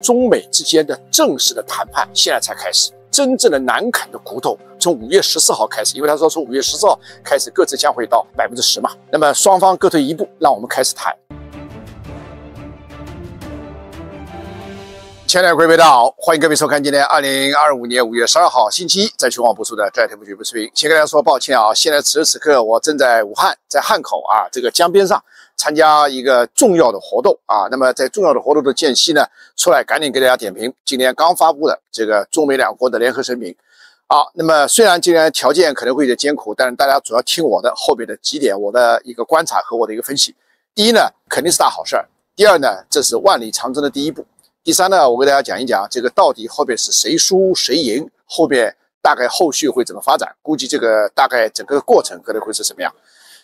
中美之间的正式的谈判现在才开始，真正的难啃的骨头从5月14号开始，因为他说从5月14号开始各自将会到10%嘛，那么双方各退一步，让我们开始谈。亲爱的各位大家好，欢迎各位收看今天2025年5月12号星期一在全网播出的这台节目视频。先跟大家说抱歉啊，现在此时此刻我正在武汉，在汉口啊这个江边上参加一个重要的活动啊。那么在重要的活动的间隙呢，出来赶紧给大家点评今天刚发布的这个中美两国的联合声明啊。那么虽然今天条件可能会有点艰苦，但是大家主要听我的后边的几点我的一个观察和我的一个分析。第一呢，肯定是大好事儿；第二呢，这是万里长征的第一步。第三呢，我给大家讲一讲这个到底后边是谁输谁赢，后边大概后续会怎么发展，估计这个大概整个过程可能会是什么样。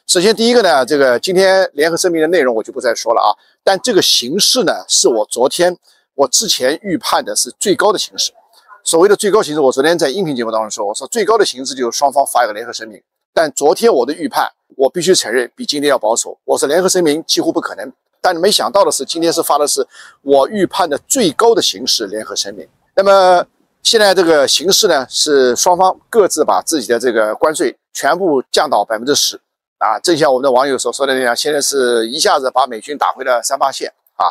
首先第一个呢，这个今天联合声明的内容我就不再说了啊，但这个形式呢，是我之前预判的是最高的形式。所谓的最高形式，我昨天在音频节目当中说，我说最高的形式就是双方发一个联合声明，但昨天我的预判，我必须承认比今天要保守，我说联合声明几乎不可能。但没想到的是，今天是发的是我预判的最高的形式联合声明。那么现在这个形式呢，是双方各自把自己的这个关税全部降到10%啊，正像我们的网友所说的那样，现在是一下子把美军打回了38线啊。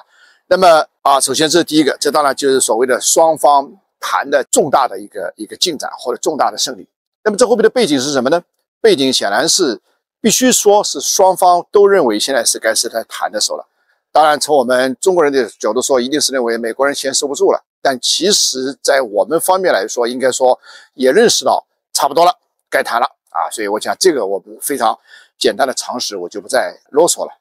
那么首先这是第一个，这当然就是所谓的双方谈的重大的一个进展或者重大的胜利。那么这后面的背景是什么呢？背景显然是必须说是双方都认为现在是该是在谈的时候了。当然，从我们中国人的角度说，一定是认为美国人先收不住了。但其实，在我们方面来说，应该说也认识到差不多了，该谈了啊。所以我讲这个我们非常简单的常识，我就不再啰嗦了。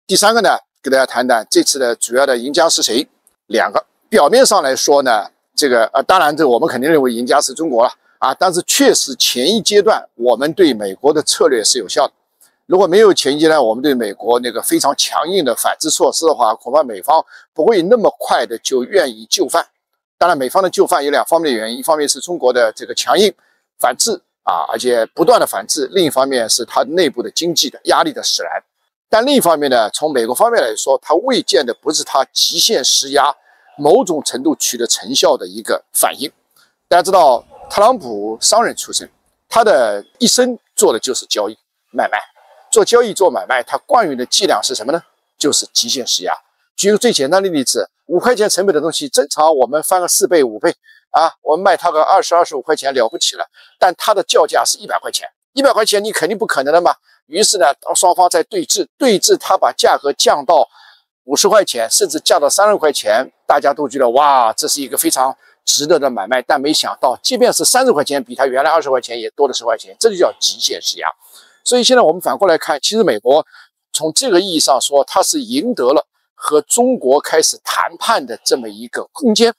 第三个呢，给大家谈谈这次的主要的赢家是谁？两个。表面上来说呢，这个当然这我们肯定认为赢家是中国了啊。但是确实前一阶段我们对美国的策略是有效的。如果没有前一阶段我们对美国那个非常强硬的反制措施的话，恐怕美方不会那么快的就愿意就范。当然，美方的就范有两方面的原因，一方面是中国的这个强硬反制啊，而且不断的反制；另一方面是它内部的经济的压力的使然。但另一方面呢，从美国方面来说，它未见的不是它极限施压某种程度取得成效的一个反应。大家知道，特朗普商人出身，他的一生做的就是交易买卖。做交易做买卖，它惯用的伎俩是什么呢？就是极限施压。举个最简单的例子，5块钱成本的东西，正常我们翻个4倍5倍啊，我们卖它个25块钱了不起了。但它的叫价是100块钱，100块钱你肯定不可能的嘛。于是呢，双方在对峙，他把价格降到50块钱，甚至降到30块钱，大家都觉得哇，这是一个非常值得的买卖。但没想到，即便是30块钱，比它原来20块钱也多了10块钱，这就叫极限施压。所以现在我们反过来看，其实美国从这个意义上说，它是赢得了和中国开始谈判的这么一个空间。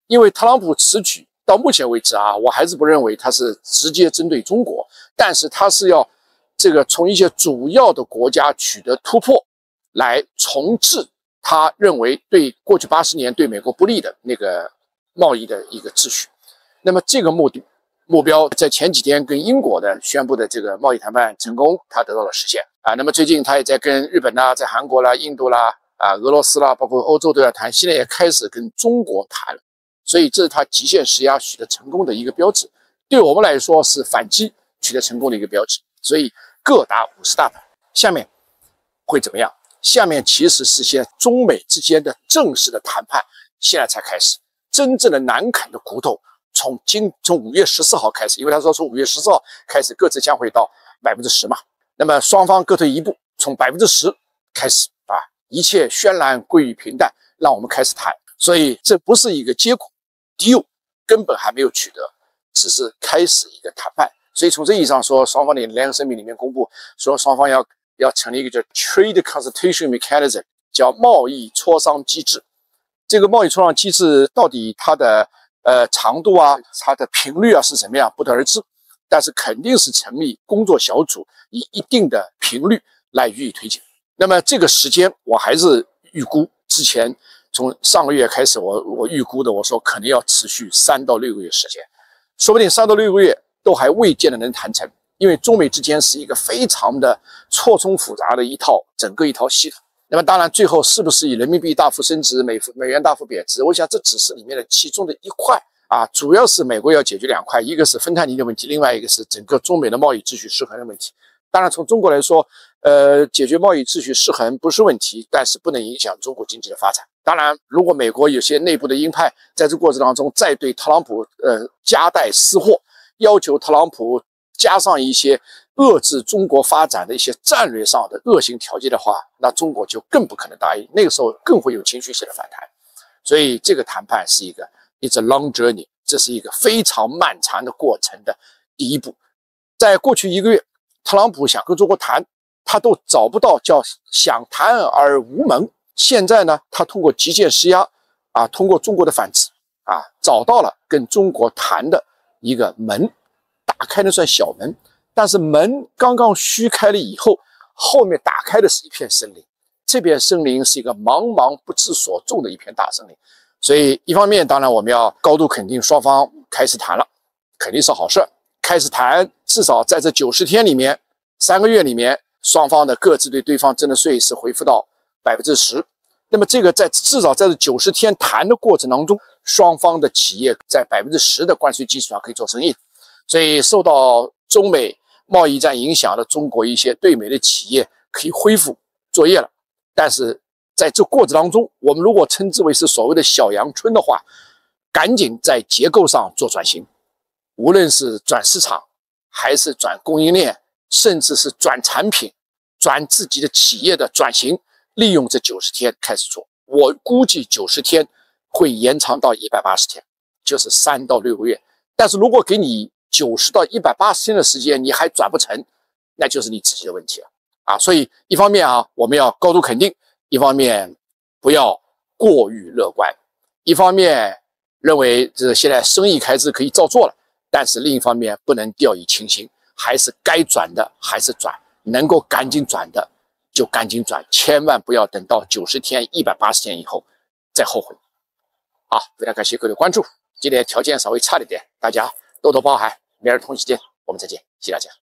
因为特朗普此举到目前为止啊，我还是不认为他是直接针对中国，但是他是要这个从一些主要的国家取得突破，来重置他认为对过去80年对美国不利的那个贸易的一个秩序。那么这个目标在前几天跟英国的宣布的这个贸易谈判成功，它得到了实现啊。那么最近他也在跟日本啦、在韩国啦、印度啦、俄罗斯啦，包括欧洲都要谈，现在也开始跟中国谈了。所以这是他极限施压取得成功的一个标志，对我们来说是反击取得成功的一个标志。所以各打50大板，下面会怎么样？下面其实是现在中美之间的正式的谈判现在才开始，真正的难啃的骨头从5月14号开始，因为他说从5月14号开始各自将会到10%嘛。那么双方各退一步，从10%开始啊，一切渲染归于平淡，让我们开始谈。所以这不是一个结果 deal 根本还没有取得，只是开始一个谈判。所以从这意义上说，双方的联合声明里面公布说，双方要成立一个叫 Trade Consultation Mechanism， 叫贸易磋商机制。这个贸易磋商机制到底它的长度啊，它的频率啊是怎么样，不得而知。但是肯定是成立工作小组，以一定的频率来予以推进。那么这个时间，我还是预估，之前从上个月开始，我预估的，我说可能要持续3到6个月时间，说不定3到6个月都还未见得能谈成。因为中美之间是一个非常的错综复杂的整个一套系统。那么当然，最后是不是以人民币大幅升值、美元大幅贬值？我想这只是里面的其中的一块啊，主要是美国要解决两块，一个是芬太尼的问题，另外一个是整个中美的贸易秩序失衡的问题。当然，从中国来说，解决贸易秩序失衡不是问题，但是不能影响中国经济的发展。当然，如果美国有些内部的鹰派在这过程当中再对特朗普夹带私货，要求特朗普加上一些遏制中国发展的一些战略上的恶性条件的话，那中国就更不可能答应，那个时候更会有情绪性的反弹。所以这个谈判是一个 it's a long journey， 这是一个非常漫长的过程的第一步。在过去1个月，特朗普想跟中国谈，他都找不到叫想谈而无门。现在呢，他通过极限施压啊，通过中国的反制啊，找到了跟中国谈的一个门，打开那扇小门。但是门刚刚虚开了以后，后面打开的是一片森林，这片森林是一个茫茫不知所踪的一片大森林。所以一方面，当然我们要高度肯定双方开始谈了，肯定是好事。开始谈，至少在这90天里面，3个月里面，双方的各自对对方征的税是恢复到10%。那么这个至少在这90天谈的过程当中，双方的企业在10%的关税基础上可以做生意。所以受到中美贸易战影响的中国一些对美的企业可以恢复作业了。但是在这过程当中，我们如果称之为是所谓的小阳春的话，赶紧在结构上做转型，无论是转市场，还是转供应链，甚至是转产品，转自己的企业的转型，利用这90天开始做。我估计90天会延长到180天，就是3到6个月。但是如果给你90到180天的时间，你还转不成，那就是你自己的问题了啊！所以一方面啊，我们要高度肯定；一方面不要过于乐观；一方面认为这现在生意开支可以照做了，但是另一方面不能掉以轻心，还是该转的还是转，能够赶紧转的就赶紧转，千万不要等到90天、180天以后再后悔。好，非常感谢各位的关注。今天条件稍微差了一点，大家多多包涵。明儿同一时间我们再见，谢谢大家。